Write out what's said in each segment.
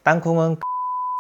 땅콩은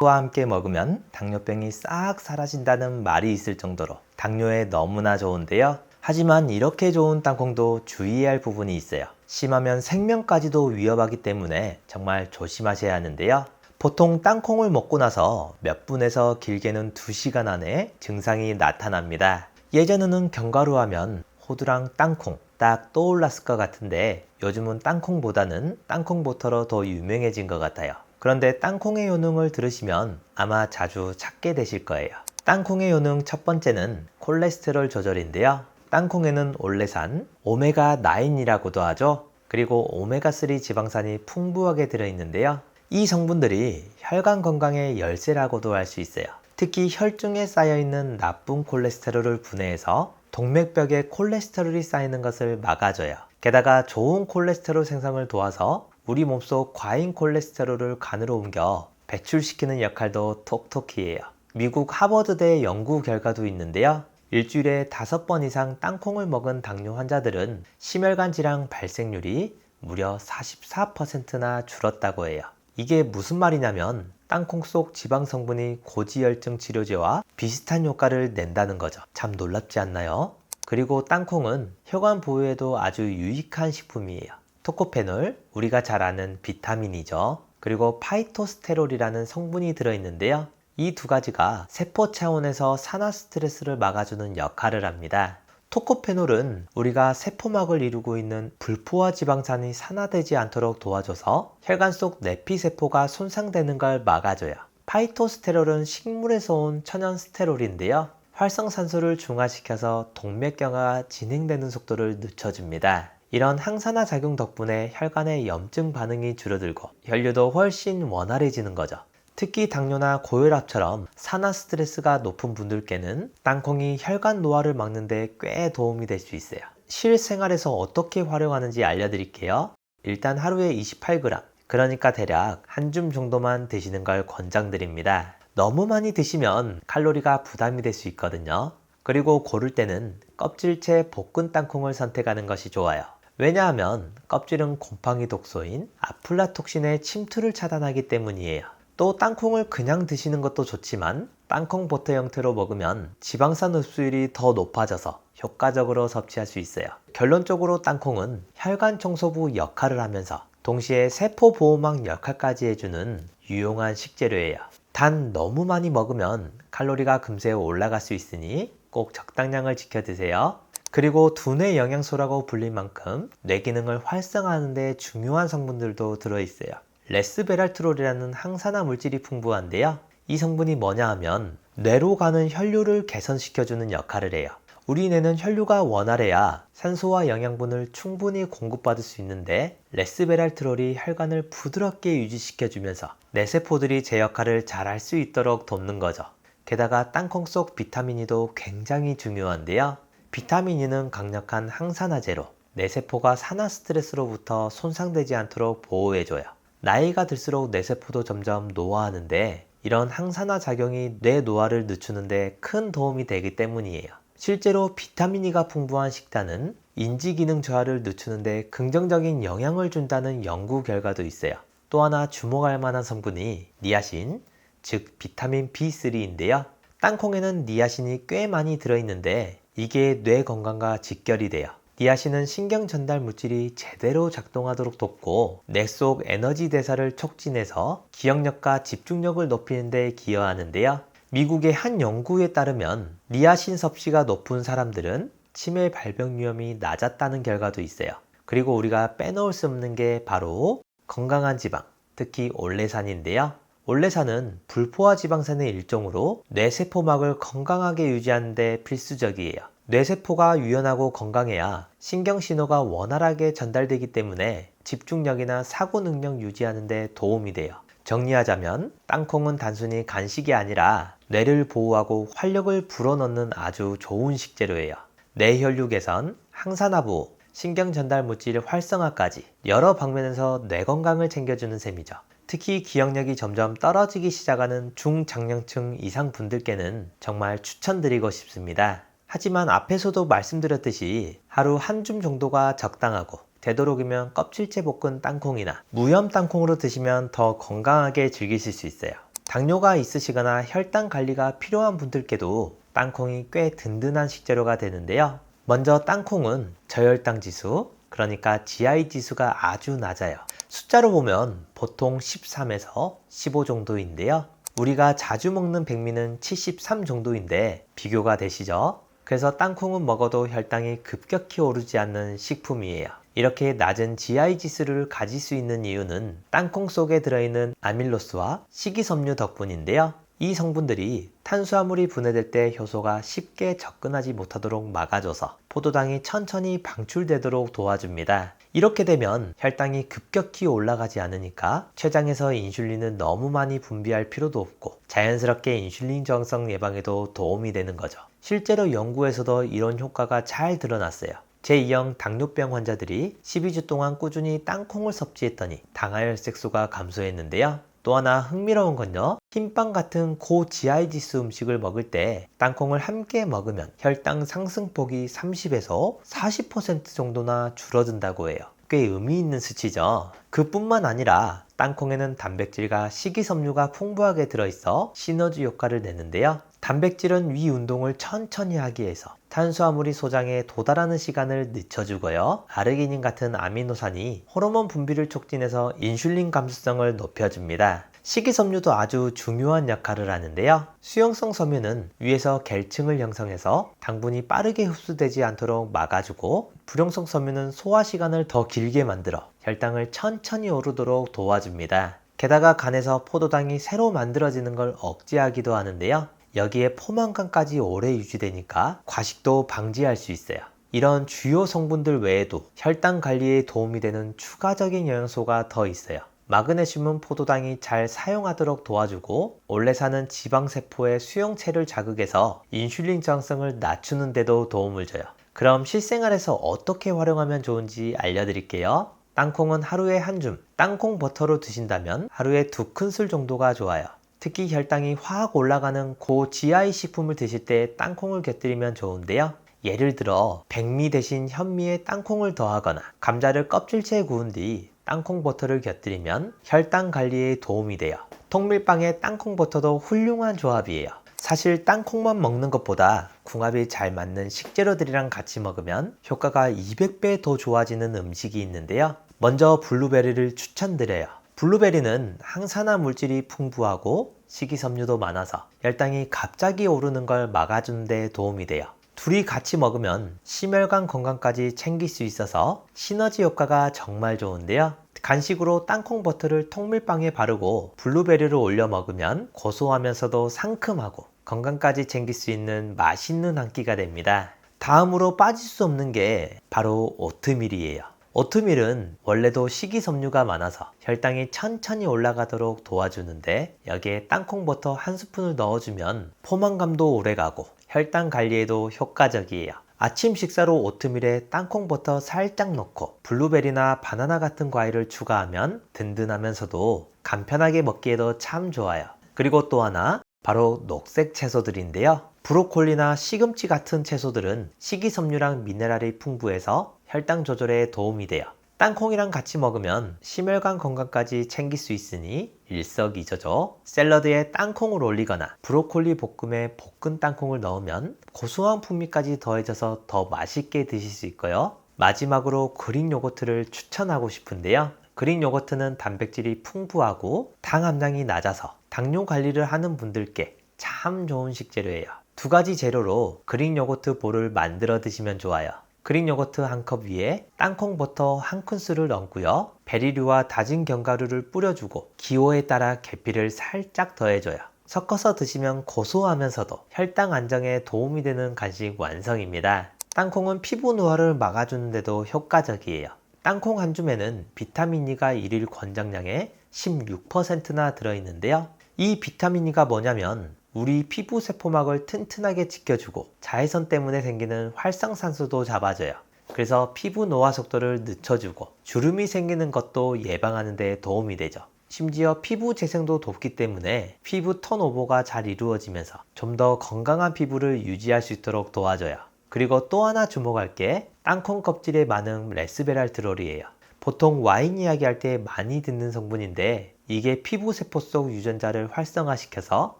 와 함께 먹으면 당뇨병이 싹 사라진다는 말이 있을 정도로 당뇨에 너무나 좋은데요. 하지만 이렇게 좋은 땅콩도 주의해야 할 부분이 있어요. 심하면 생명까지도 위협하기 때문에 정말 조심하셔야 하는데요. 보통 땅콩을 먹고 나서 몇 분에서 길게는 2시간 안에 증상이 나타납니다. 예전에는 견과류 하면 호두랑 땅콩 딱 떠올랐을 것 같은데 요즘은 땅콩보다는 땅콩버터로 더 유명해진 것 같아요. 그런데 땅콩의 효능을 들으시면 아마 자주 찾게 되실 거예요. 땅콩의 효능 첫 번째는 콜레스테롤 조절인데요. 땅콩에는 올레산, 오메가9이라고도 하죠. 그리고 오메가3 지방산이 풍부하게 들어있는데요. 이 성분들이 혈관 건강의 열쇠라고도 할 수 있어요. 특히 혈중에 쌓여있는 나쁜 콜레스테롤을 분해해서 동맥벽에 콜레스테롤이 쌓이는 것을 막아줘요. 게다가 좋은 콜레스테롤 생성을 도와서 우리 몸속 과잉 콜레스테롤을 간으로 옮겨 배출시키는 역할도 톡톡히 해요. 미국 하버드대 연구 결과도 있는데요. 일주일에 5번 이상 땅콩을 먹은 당뇨 환자들은 심혈관 질환 발생률이 무려 44%나 줄었다고 해요. 이게 무슨 말이냐면 땅콩 속 지방 성분이 고지혈증 치료제와 비슷한 효과를 낸다는 거죠. 참 놀랍지 않나요? 그리고 땅콩은 혈관 보호에도 아주 유익한 식품이에요. 토코페놀, 우리가 잘 아는 비타민이죠. 그리고 파이토스테롤이라는 성분이 들어있는데요. 이 두 가지가 세포 차원에서 산화 스트레스를 막아주는 역할을 합니다. 토코페놀은 우리가 세포막을 이루고 있는 불포화 지방산이 산화되지 않도록 도와줘서 혈관 속 내피세포가 손상되는 걸 막아줘요. 파이토스테롤은 식물에서 온 천연 스테롤인데요. 활성산소를 중화시켜서 동맥경화가 진행되는 속도를 늦춰줍니다. 이런 항산화 작용 덕분에 혈관의 염증 반응이 줄어들고 혈류도 훨씬 원활해지는 거죠. 특히 당뇨나 고혈압처럼 산화 스트레스가 높은 분들께는 땅콩이 혈관 노화를 막는 데 꽤 도움이 될 수 있어요. 실생활에서 어떻게 활용하는지 알려드릴게요. 일단 하루에 28g, 그러니까 대략 한 줌 정도만 드시는 걸 권장드립니다. 너무 많이 드시면 칼로리가 부담이 될 수 있거든요. 그리고 고를 때는 껍질째 볶은 땅콩을 선택하는 것이 좋아요. 왜냐하면 껍질은 곰팡이 독소인 아플라톡신의 침투를 차단하기 때문이에요. 또 땅콩을 그냥 드시는 것도 좋지만 땅콩 버터 형태로 먹으면 지방산 흡수율이 더 높아져서 효과적으로 섭취할 수 있어요. 결론적으로 땅콩은 혈관 청소부 역할을 하면서 동시에 세포 보호막 역할까지 해주는 유용한 식재료예요. 단 너무 많이 먹으면 칼로리가 금세 올라갈 수 있으니 꼭 적당량을 지켜 드세요. 그리고 두뇌 영양소라고 불릴 만큼 뇌 기능을 활성화하는 데 중요한 성분들도 들어있어요. 레스베랄트롤이라는 항산화 물질이 풍부한데요. 이 성분이 뭐냐 하면 뇌로 가는 혈류를 개선시켜주는 역할을 해요. 우리 뇌는 혈류가 원활해야 산소와 영양분을 충분히 공급받을 수 있는데 레스베랄트롤이 혈관을 부드럽게 유지시켜주면서 뇌세포들이 제 역할을 잘 할 수 있도록 돕는 거죠. 게다가 땅콩 속 비타민 E도 굉장히 중요한데요. 비타민 E는 강력한 항산화제로 뇌세포가 산화 스트레스로부터 손상되지 않도록 보호해줘요. 나이가 들수록 뇌세포도 점점 노화하는데 이런 항산화 작용이 뇌 노화를 늦추는데 큰 도움이 되기 때문이에요. 실제로 비타민 E가 풍부한 식단은 인지기능 저하를 늦추는데 긍정적인 영향을 준다는 연구 결과도 있어요. 또 하나 주목할 만한 성분이 니아신, 즉 비타민 B3인데요. 땅콩에는 니아신이 꽤 많이 들어있는데 이게 뇌 건강과 직결이 돼요. 니아신은 신경 전달 물질이 제대로 작동하도록 돕고 뇌 속 에너지 대사를 촉진해서 기억력과 집중력을 높이는 데 기여하는데요. 미국의 한 연구에 따르면 니아신 섭취가 높은 사람들은 치매 발병 위험이 낮았다는 결과도 있어요. 그리고 우리가 빼놓을 수 없는 게 바로 건강한 지방, 특히 올레산인데요. 올레산은 불포화 지방산의 일종으로 뇌세포막을 건강하게 유지하는 데 필수적이에요. 뇌세포가 유연하고 건강해야 신경신호가 원활하게 전달되기 때문에 집중력이나 사고 능력 유지하는 데 도움이 돼요. 정리하자면 땅콩은 단순히 간식이 아니라 뇌를 보호하고 활력을 불어넣는 아주 좋은 식재료예요. 뇌혈류 개선, 항산화 보호, 신경 전달 물질 활성화까지 여러 방면에서 뇌 건강을 챙겨주는 셈이죠. 특히 기억력이 점점 떨어지기 시작하는 중장년층 이상 분들께는 정말 추천드리고 싶습니다. 하지만 앞에서도 말씀드렸듯이 하루 한 줌 정도가 적당하고 되도록이면 껍질째 볶은 땅콩이나 무염 땅콩으로 드시면 더 건강하게 즐기실 수 있어요. 당뇨가 있으시거나 혈당 관리가 필요한 분들께도 땅콩이 꽤 든든한 식재료가 되는데요. 먼저 땅콩은 저혈당 지수, 그러니까 GI 지수가 아주 낮아요. 숫자로 보면 보통 13에서 15 정도인데요. 우리가 자주 먹는 백미는 73 정도인데 비교가 되시죠? 그래서 땅콩은 먹어도 혈당이 급격히 오르지 않는 식품이에요. 이렇게 낮은 GI 지수를 가질 수 있는 이유는 땅콩 속에 들어있는 아밀로스와 식이섬유 덕분인데요. 이 성분들이 탄수화물이 분해될 때 효소가 쉽게 접근하지 못하도록 막아줘서 포도당이 천천히 방출되도록 도와줍니다. 이렇게 되면 혈당이 급격히 올라가지 않으니까 췌장에서 인슐린을 너무 많이 분비할 필요도 없고 자연스럽게 인슐린 저항성 예방에도 도움이 되는 거죠. 실제로 연구에서도 이런 효과가 잘 드러났어요. 제2형 당뇨병 환자들이 12주 동안 꾸준히 땅콩을 섭취했더니 당하혈색소가 감소했는데요. 또 하나 흥미로운 건요, 흰빵 같은 고 GI 지수 음식을 먹을 때 땅콩을 함께 먹으면 혈당 상승폭이 30에서 40% 정도나 줄어든다고 해요. 꽤 의미 있는 수치죠. 그뿐만 아니라 땅콩에는 단백질과 식이섬유가 풍부하게 들어있어 시너지 효과를 내는데요. 단백질은 위 운동을 천천히 하기 위해서 탄수화물이 소장에 도달하는 시간을 늦춰주고요. 아르기닌 같은 아미노산이 호르몬 분비를 촉진해서 인슐린 감수성을 높여줍니다. 식이섬유도 아주 중요한 역할을 하는데요. 수용성 섬유는 위에서 결층을 형성해서 당분이 빠르게 흡수되지 않도록 막아주고, 불용성 섬유는 소화 시간을 더 길게 만들어 혈당을 천천히 오르도록 도와줍니다. 게다가 간에서 포도당이 새로 만들어지는 걸 억제하기도 하는데요. 여기에 포만감까지 오래 유지되니까 과식도 방지할 수 있어요. 이런 주요 성분들 외에도 혈당 관리에 도움이 되는 추가적인 영양소가 더 있어요. 마그네슘은 포도당이 잘 사용하도록 도와주고 올레산은 지방세포의 수용체를 자극해서 인슐린 저항성을 낮추는 데도 도움을 줘요. 그럼 실생활에서 어떻게 활용하면 좋은지 알려드릴게요. 땅콩은 하루에 한 줌, 땅콩 버터로 드신다면 하루에 2큰술 정도가 좋아요. 특히 혈당이 확 올라가는 고 GI 식품을 드실 때 땅콩을 곁들이면 좋은데요. 예를 들어 백미 대신 현미에 땅콩을 더하거나 감자를 껍질째 구운 뒤 땅콩 버터를 곁들이면 혈당 관리에 도움이 돼요. 통밀빵에 땅콩 버터도 훌륭한 조합이에요. 사실 땅콩만 먹는 것보다 궁합이 잘 맞는 식재료들이랑 같이 먹으면 효과가 200배 더 좋아지는 음식이 있는데요. 먼저 블루베리를 추천드려요. 블루베리는 항산화 물질이 풍부하고 식이섬유도 많아서 혈당이 갑자기 오르는 걸 막아주는 데 도움이 돼요. 둘이 같이 먹으면 심혈관 건강까지 챙길 수 있어서 시너지 효과가 정말 좋은데요. 간식으로 땅콩 버터를 통밀빵에 바르고 블루베리를 올려 먹으면 고소하면서도 상큼하고 건강까지 챙길 수 있는 맛있는 한 끼가 됩니다. 다음으로 빠질 수 없는 게 바로 오트밀이에요. 오트밀은 원래도 식이섬유가 많아서 혈당이 천천히 올라가도록 도와주는데 여기에 땅콩 버터 한 스푼을 넣어주면 포만감도 오래가고 혈당 관리에도 효과적이에요. 아침 식사로 오트밀에 땅콩 버터 살짝 넣고 블루베리나 바나나 같은 과일을 추가하면 든든하면서도 간편하게 먹기에도 참 좋아요. 그리고 또 하나, 바로 녹색 채소들인데요. 브로콜리나 시금치 같은 채소들은 식이섬유랑 미네랄이 풍부해서 혈당 조절에 도움이 돼요. 땅콩이랑 같이 먹으면 심혈관 건강까지 챙길 수 있으니 일석이조죠. 샐러드에 땅콩을 올리거나 브로콜리 볶음에 볶은 땅콩을 넣으면 고소한 풍미까지 더해져서 더 맛있게 드실 수 있고요. 마지막으로 그릭 요거트를 추천하고 싶은데요. 그릭 요거트는 단백질이 풍부하고 당 함량이 낮아서 당뇨 관리를 하는 분들께 참 좋은 식재료예요. 두 가지 재료로 그릭 요거트 볼을 만들어 드시면 좋아요. 그릭 요거트 한 컵 위에 땅콩 버터 한 큰술을 얹고요. 베리류와 다진 견과류를 뿌려주고 기호에 따라 계피를 살짝 더해줘요. 섞어서 드시면 고소하면서도 혈당 안정에 도움이 되는 간식 완성입니다. 땅콩은 피부 노화를 막아주는 데도 효과적이에요. 땅콩 한 줌에는 비타민 E가 일일 권장량의 16%나 들어있는데요. 이 비타민 E가 뭐냐면 우리 피부 세포막을 튼튼하게 지켜주고 자외선 때문에 생기는 활성산소도 잡아줘요. 그래서 피부 노화 속도를 늦춰주고 주름이 생기는 것도 예방하는 데 도움이 되죠. 심지어 피부 재생도 돕기 때문에 피부 턴오버가 잘 이루어지면서 좀 더 건강한 피부를 유지할 수 있도록 도와줘요. 그리고 또 하나 주목할 게 땅콩 껍질에 많은 레스베랄트롤이에요. 보통 와인 이야기할 때 많이 듣는 성분인데 이게 피부 세포 속 유전자를 활성화시켜서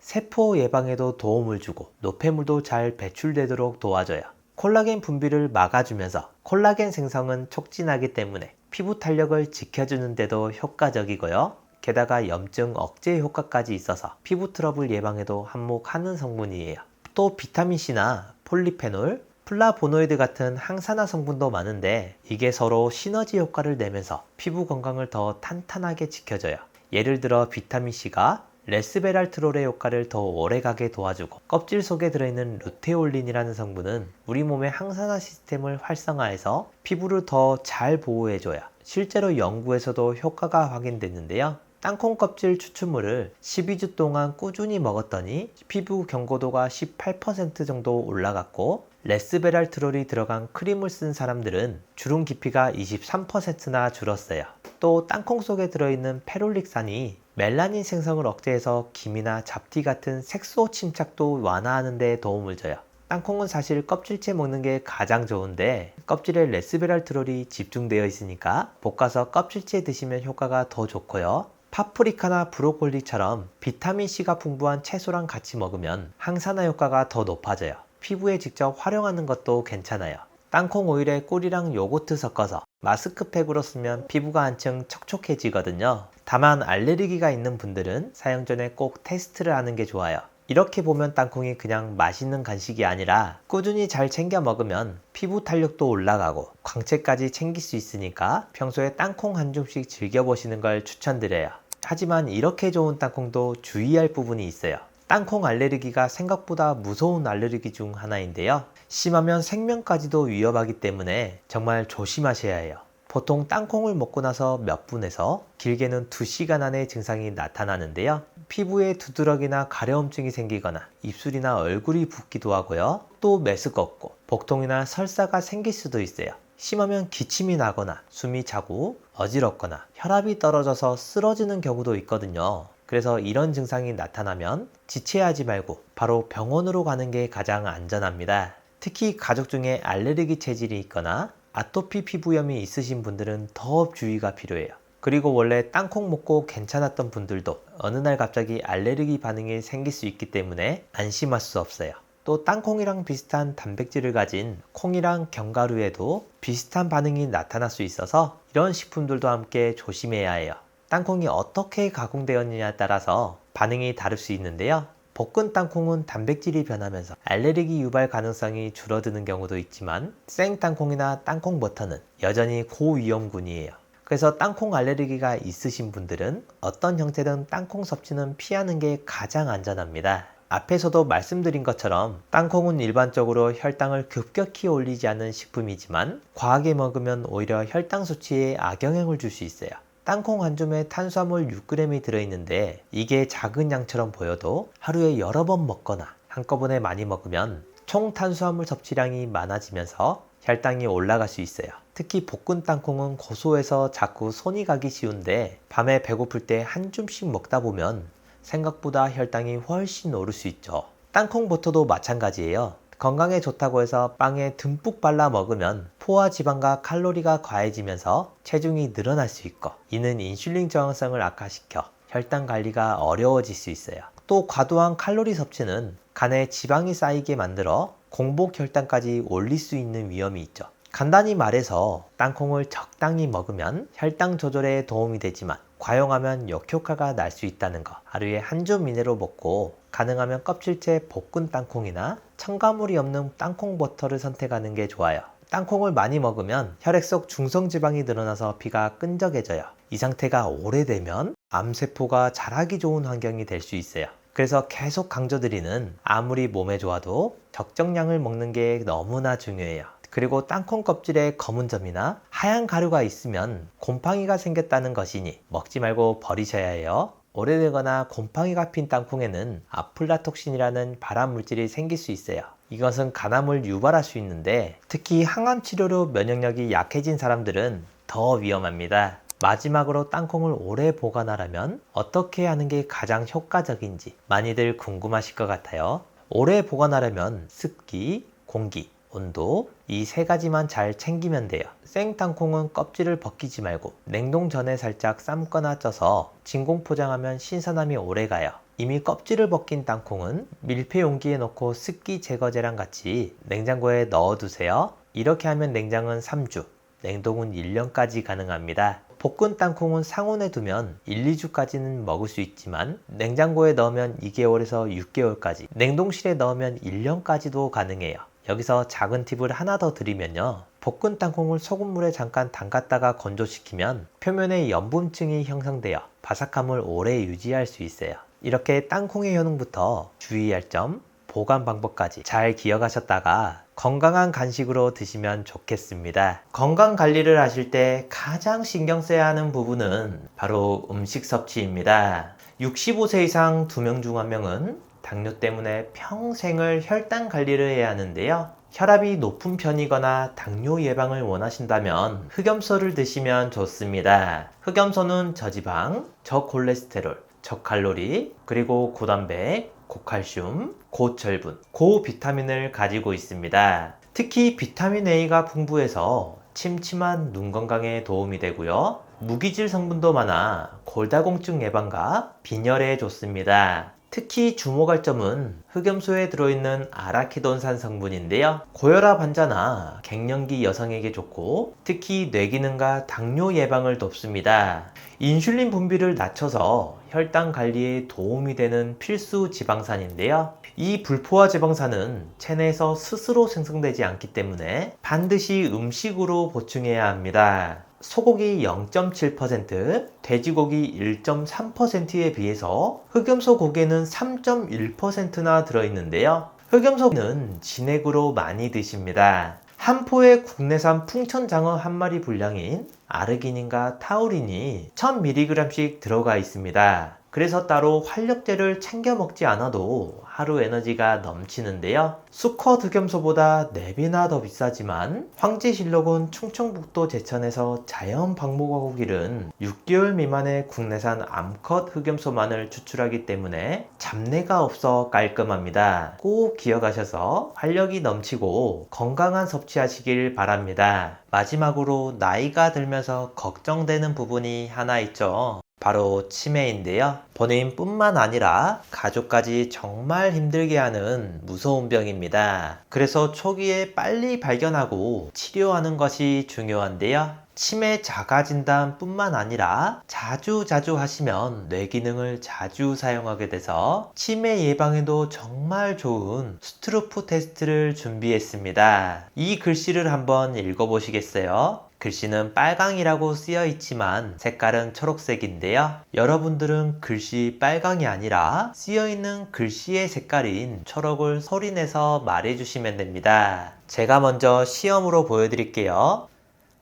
세포 예방에도 도움을 주고 노폐물도 잘 배출되도록 도와줘요. 콜라겐 분비를 막아주면서 콜라겐 생성은 촉진하기 때문에 피부 탄력을 지켜주는 데도 효과적이고요. 게다가 염증 억제 효과까지 있어서 피부 트러블 예방에도 한몫하는 성분이에요. 또 비타민C나 폴리페놀, 플라보노이드 같은 항산화 성분도 많은데 이게 서로 시너지 효과를 내면서 피부 건강을 더 탄탄하게 지켜줘요. 예를 들어 비타민C가 레스베랄트롤의 효과를 더 오래가게 도와주고 껍질 속에 들어있는 루테올린이라는 성분은 우리 몸의 항산화 시스템을 활성화해서 피부를 더 잘 보호해줘요. 실제로 연구에서도 효과가 확인됐는데요. 땅콩 껍질 추출물을 12주 동안 꾸준히 먹었더니 피부 경고도가 18% 정도 올라갔고 레스베랄트롤이 들어간 크림을 쓴 사람들은 주름 깊이가 23%나 줄었어요. 또 땅콩 속에 들어있는 페롤릭산이 멜라닌 생성을 억제해서 기미나 잡티 같은 색소 침착도 완화하는 데 도움을 줘요. 땅콩은 사실 껍질째 먹는 게 가장 좋은데 껍질에 레스베랄트롤이 집중되어 있으니까 볶아서 껍질째 드시면 효과가 더 좋고요. 파프리카나 브로콜리처럼 비타민C가 풍부한 채소랑 같이 먹으면 항산화 효과가 더 높아져요. 피부에 직접 활용하는 것도 괜찮아요. 땅콩 오일에 꿀이랑 요거트 섞어서 마스크팩으로 쓰면 피부가 한층 촉촉해지거든요. 다만 알레르기가 있는 분들은 사용 전에 꼭 테스트를 하는 게 좋아요. 이렇게 보면 땅콩이 그냥 맛있는 간식이 아니라 꾸준히 잘 챙겨 먹으면 피부 탄력도 올라가고 광채까지 챙길 수 있으니까 평소에 땅콩 한 줌씩 즐겨보시는 걸 추천드려요. 하지만 이렇게 좋은 땅콩도 주의할 부분이 있어요. 땅콩 알레르기가 생각보다 무서운 알레르기 중 하나인데요. 심하면 생명까지도 위협하기 때문에 정말 조심하셔야 해요. 보통 땅콩을 먹고 나서 몇 분에서 길게는 2시간 안에 증상이 나타나는데요. 피부에 두드러기나 가려움증이 생기거나 입술이나 얼굴이 붓기도 하고요. 또 메스껍고 복통이나 설사가 생길 수도 있어요. 심하면 기침이 나거나 숨이 차고 어지럽거나 혈압이 떨어져서 쓰러지는 경우도 있거든요. 그래서 이런 증상이 나타나면 지체하지 말고 바로 병원으로 가는 게 가장 안전합니다. 특히 가족 중에 알레르기 체질이 있거나 아토피 피부염이 있으신 분들은 더 주의가 필요해요. 그리고 원래 땅콩 먹고 괜찮았던 분들도 어느 날 갑자기 알레르기 반응이 생길 수 있기 때문에 안심할 수 없어요. 또 땅콩이랑 비슷한 단백질을 가진 콩이랑 견과류에도 비슷한 반응이 나타날 수 있어서 이런 식품들도 함께 조심해야 해요. 땅콩이 어떻게 가공되었느냐에 따라서 반응이 다를 수 있는데요. 볶은 땅콩은 단백질이 변하면서 알레르기 유발 가능성이 줄어드는 경우도 있지만 생 땅콩이나 땅콩 버터는 여전히 고위험군이에요. 그래서 땅콩 알레르기가 있으신 분들은 어떤 형태든 땅콩 섭취는 피하는 게 가장 안전합니다. 앞에서도 말씀드린 것처럼 땅콩은 일반적으로 혈당을 급격히 올리지 않는 식품이지만 과하게 먹으면 오히려 혈당 수치에 악영향을 줄 수 있어요. 땅콩 한 줌에 탄수화물 6g이 들어있는데 이게 작은 양처럼 보여도 하루에 여러 번 먹거나 한꺼번에 많이 먹으면 총 탄수화물 섭취량이 많아지면서 혈당이 올라갈 수 있어요. 특히 볶은 땅콩은 고소해서 자꾸 손이 가기 쉬운데 밤에 배고플 때 한 줌씩 먹다 보면 생각보다 혈당이 훨씬 오를 수 있죠. 땅콩 버터도 마찬가지예요. 건강에 좋다고 해서 빵에 듬뿍 발라 먹으면 포화 지방과 칼로리가 과해지면서 체중이 늘어날 수 있고 이는 인슐린 저항성을 악화시켜 혈당 관리가 어려워질 수 있어요. 또 과도한 칼로리 섭취는 간에 지방이 쌓이게 만들어 공복 혈당까지 올릴 수 있는 위험이 있죠. 간단히 말해서 땅콩을 적당히 먹으면 혈당 조절에 도움이 되지만 과용하면 역효과가 날 수 있다는 거 하루에 한 줌 이내로 먹고 가능하면 껍질째 볶은 땅콩이나 첨가물이 없는 땅콩 버터를 선택하는 게 좋아요. 땅콩을 많이 먹으면 혈액 속 중성지방이 늘어나서 피가 끈적해져요. 이 상태가 오래되면 암세포가 자라기 좋은 환경이 될 수 있어요. 그래서 계속 강조드리는 아무리 몸에 좋아도 적정량을 먹는 게 너무나 중요해요. 그리고 땅콩 껍질에 검은 점이나 하얀 가루가 있으면 곰팡이가 생겼다는 것이니 먹지 말고 버리셔야 해요. 오래되거나 곰팡이가 핀 땅콩에는 아플라톡신이라는 발암 물질이 생길 수 있어요. 이것은 간암을 유발할 수 있는데 특히 항암 치료로 면역력이 약해진 사람들은 더 위험합니다. 마지막으로 땅콩을 오래 보관하려면 어떻게 하는 게 가장 효과적인지 많이들 궁금하실 것 같아요. 오래 보관하려면 습기, 공기, 온도, 이 세 가지만 잘 챙기면 돼요. 생땅콩은 껍질을 벗기지 말고 냉동 전에 살짝 삶거나 쪄서 진공 포장하면 신선함이 오래가요. 이미 껍질을 벗긴 땅콩은 밀폐 용기에 넣고 습기 제거제랑 같이 냉장고에 넣어두세요. 이렇게 하면 냉장은 3주, 냉동은 1년까지 가능합니다. 볶은 땅콩은 상온에 두면 1, 2주까지는 먹을 수 있지만 냉장고에 넣으면 2개월에서 6개월까지, 냉동실에 넣으면 1년까지도 가능해요. 여기서 작은 팁을 하나 더 드리면요. 볶은 땅콩을 소금물에 잠깐 담갔다가 건조시키면 표면에 염분층이 형성되어 바삭함을 오래 유지할 수 있어요. 이렇게 땅콩의 효능부터 주의할 점, 보관 방법까지 잘 기억하셨다가 건강한 간식으로 드시면 좋겠습니다. 건강 관리를 하실 때 가장 신경 써야 하는 부분은 바로 음식 섭취입니다. 65세 이상 2명 중 1명은 당뇨 때문에 평생을 혈당 관리를 해야 하는데요. 혈압이 높은 편이거나 당뇨 예방을 원하신다면 흑염소를 드시면 좋습니다. 흑염소는 저지방, 저콜레스테롤, 저칼로리, 그리고 고단백, 고칼슘, 고철분, 고비타민을 가지고 있습니다. 특히 비타민 A가 풍부해서 침침한 눈 건강에 도움이 되고요. 무기질 성분도 많아 골다공증 예방과 빈혈에 좋습니다. 특히 주목할 점은 흑염소에 들어있는 아라키돈산 성분인데요. 고혈압 환자나 갱년기 여성에게 좋고 특히 뇌기능과 당뇨 예방을 돕습니다. 인슐린 분비를 낮춰서 혈당 관리에 도움이 되는 필수 지방산인데요. 이 불포화 지방산은 체내에서 스스로 생성되지 않기 때문에 반드시 음식으로 보충해야 합니다. 소고기 0.7%, 돼지고기 1.3%에 비해서 흑염소 고기에는 3.1%나 들어있는데요. 흑염소는 진액으로 많이 드십니다. 한 포의 국내산 풍천장어 한 마리 분량인 아르기닌과 타우린이 1000mg씩 들어가 있습니다. 그래서 따로 활력제를 챙겨 먹지 않아도 하루 에너지가 넘치는데요. 수컷 흑염소보다 4배나 더 비싸지만 황제실록은 충청북도 제천에서 자연 방목하고 기른 6개월 미만의 국내산 암컷 흑염소만을 추출하기 때문에 잡내가 없어 깔끔합니다. 꼭 기억하셔서 활력이 넘치고 건강한 섭취하시길 바랍니다. 마지막으로 나이가 들면서 걱정되는 부분이 하나 있죠. 바로 치매인데요. 본인뿐만 아니라 가족까지 정말 힘들게 하는 무서운 병입니다. 그래서 초기에 빨리 발견하고 치료하는 것이 중요한데요. 치매 자가 진단뿐만 아니라 자주 하시면 뇌 기능을 자주 사용하게 돼서 치매 예방에도 정말 좋은 스트루프 테스트를 준비했습니다. 이 글씨를 한번 읽어보시겠어요? 글씨는 빨강이라고 쓰여 있지만 색깔은 초록색인데요. 여러분들은 글씨 빨강이 아니라 쓰여 있는 글씨의 색깔인 초록을 소리내서 말해주시면 됩니다. 제가 먼저 시험으로 보여드릴게요.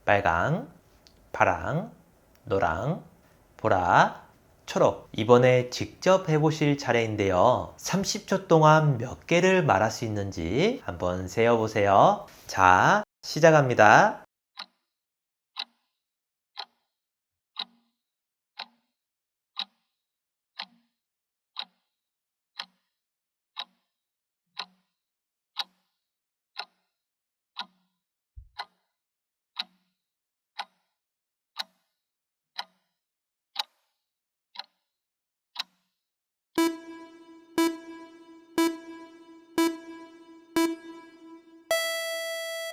빨강, 파랑, 노랑, 보라, 초록. 이번에 직접 해보실 차례인데요. 30초 동안 몇 개를 말할 수 있는지 한번 세어보세요. 자, 시작합니다.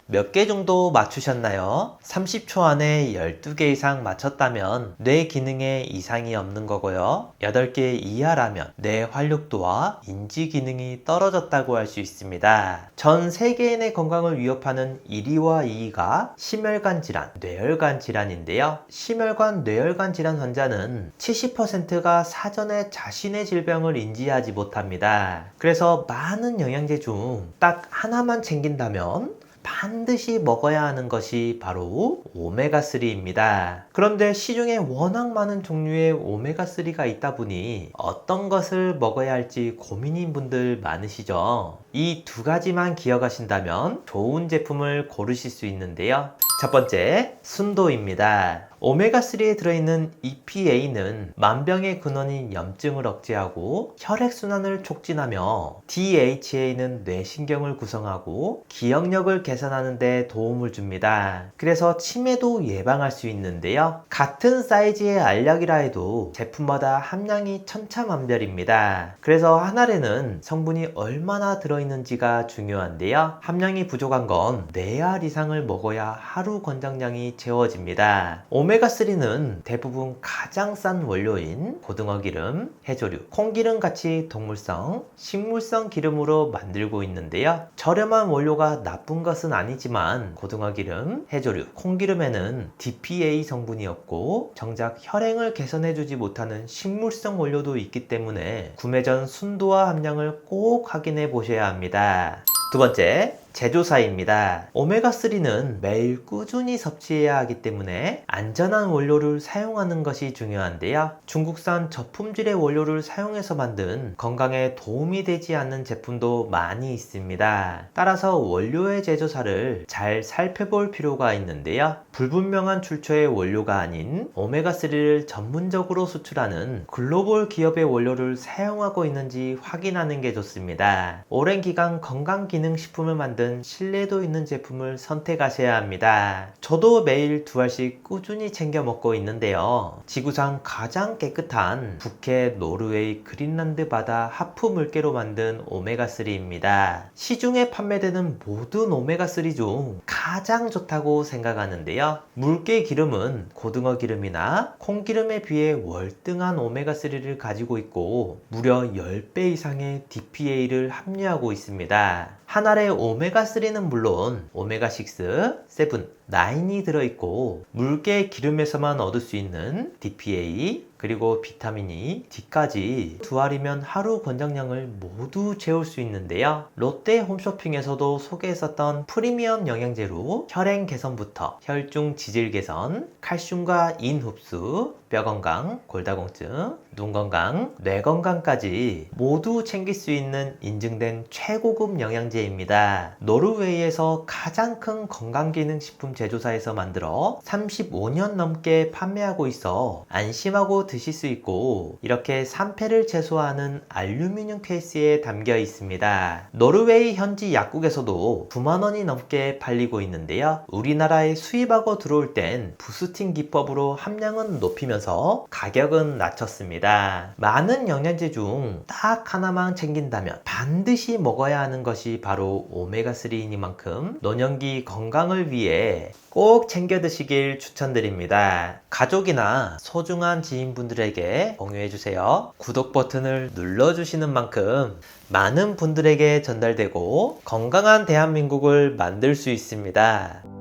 몇 개 정도 맞추셨나요? 30초 안에 12개 이상 맞췄다면 뇌 기능에 이상이 없는 거고요. 8개 이하라면 뇌 활력도와 인지 기능이 떨어졌다고 할 수 있습니다. 전 세계인의 건강을 위협하는 1위와 2위가 심혈관 질환, 뇌혈관 질환인데요. 심혈관, 뇌혈관 질환 환자는 70%가 사전에 자신의 질병을 인지하지 못합니다. 그래서 많은 영양제 중 딱 하나만 챙긴다면 반드시 먹어야 하는 것이 바로 오메가3입니다. 그런데 시중에 워낙 많은 종류의 오메가3가 있다 보니 어떤 것을 먹어야 할지 고민인 분들 많으시죠? 이 두 가지만 기억하신다면 좋은 제품을 고르실 수 있는데요. 첫 번째, 순도입니다. 오메가3에 들어있는 EPA는 만병의 근원인 염증을 억제하고 혈액순환을 촉진하며 DHA는 뇌신경을 구성하고 기억력을 개선하는 데 도움을 줍니다. 그래서 치매도 예방할 수 있는데요. 같은 사이즈의 알약이라 해도 제품마다 함량이 천차만별입니다. 그래서 한 알에는 성분이 얼마나 들어있는지가 중요한데요. 함량이 부족한 건 4알 이상을 먹어야 하루 권장량이 채워집니다. 오메가3는 대부분 가장 싼 원료인 고등어 기름, 해조류, 콩기름 같이 동물성, 식물성 기름으로 만들고 있는데요. 저렴한 원료가 나쁜 것은 아니지만 고등어 기름, 해조류, 콩기름에는 DPA 성분이 없고 정작 혈행을 개선해주지 못하는 식물성 원료도 있기 때문에 구매 전 순도와 함량을 꼭 확인해 보셔야 합니다. 두 번째, 제조사입니다. 오메가3는 매일 꾸준히 섭취해야 하기 때문에 안전한 원료를 사용하는 것이 중요한데요. 중국산 저품질의 원료를 사용해서 만든 건강에 도움이 되지 않는 제품도 많이 있습니다. 따라서 원료의 제조사를 잘 살펴볼 필요가 있는데요. 불분명한 출처의 원료가 아닌 오메가3를 전문적으로 수출하는 글로벌 기업의 원료를 사용하고 있는지 확인하는 게 좋습니다. 오랜 기간 건강기능식품을 만든 신뢰도 있는 제품을 선택하셔야 합니다. 저도 매일 2알씩 꾸준히 챙겨 먹고 있는데요. 지구상 가장 깨끗한 북해, 노르웨이, 그린란드 바다 하프 물개로 만든 오메가3입니다. 시중에 판매되는 모든 오메가3 중 가장 좋다고 생각하는데요. 물개 기름은 고등어 기름이나 콩기름에 비해 월등한 오메가3를 가지고 있고 무려 10배 이상의 DPA를 함유하고 있습니다. 한 알의 오메가3는 물론 오메가6, 7, 9이 들어있고 물개 기름에서만 얻을 수 있는 DPA 그리고 비타민 D까지 2알이면 하루 권장량을 모두 채울 수 있는데요. 롯데 홈쇼핑에서도 소개했었던 프리미엄 영양제로 혈행 개선부터 혈중 지질 개선, 칼슘과 인 흡수, 뼈 건강, 골다공증, 눈 건강, 뇌 건강까지 모두 챙길 수 있는 인증된 최고급 영양제입니다. 노르웨이에서 가장 큰 건강기능식품 제조사에서 만들어 35년 넘게 판매하고 있어 안심하고 드실 수 있고 이렇게 산패를 최소화하는 알루미늄 케이스에 담겨 있습니다. 노르웨이 현지 약국에서도 9만 원이 넘게 팔리고 있는데요. 우리나라에 수입하고 들어올 땐 부스팅 기법으로 함량은 높이면서 가격은 낮췄습니다. 많은 영양제 중 딱 하나만 챙긴다면 반드시 먹어야 하는 것이 바로 오메가3이니만큼 노년기 건강을 위해 꼭 챙겨 드시길 추천드립니다. 가족이나 소중한 지인분들에게 공유해주세요. 구독 버튼을 눌러주시는 만큼 많은 분들에게 전달되고 건강한 대한민국을 만들 수 있습니다.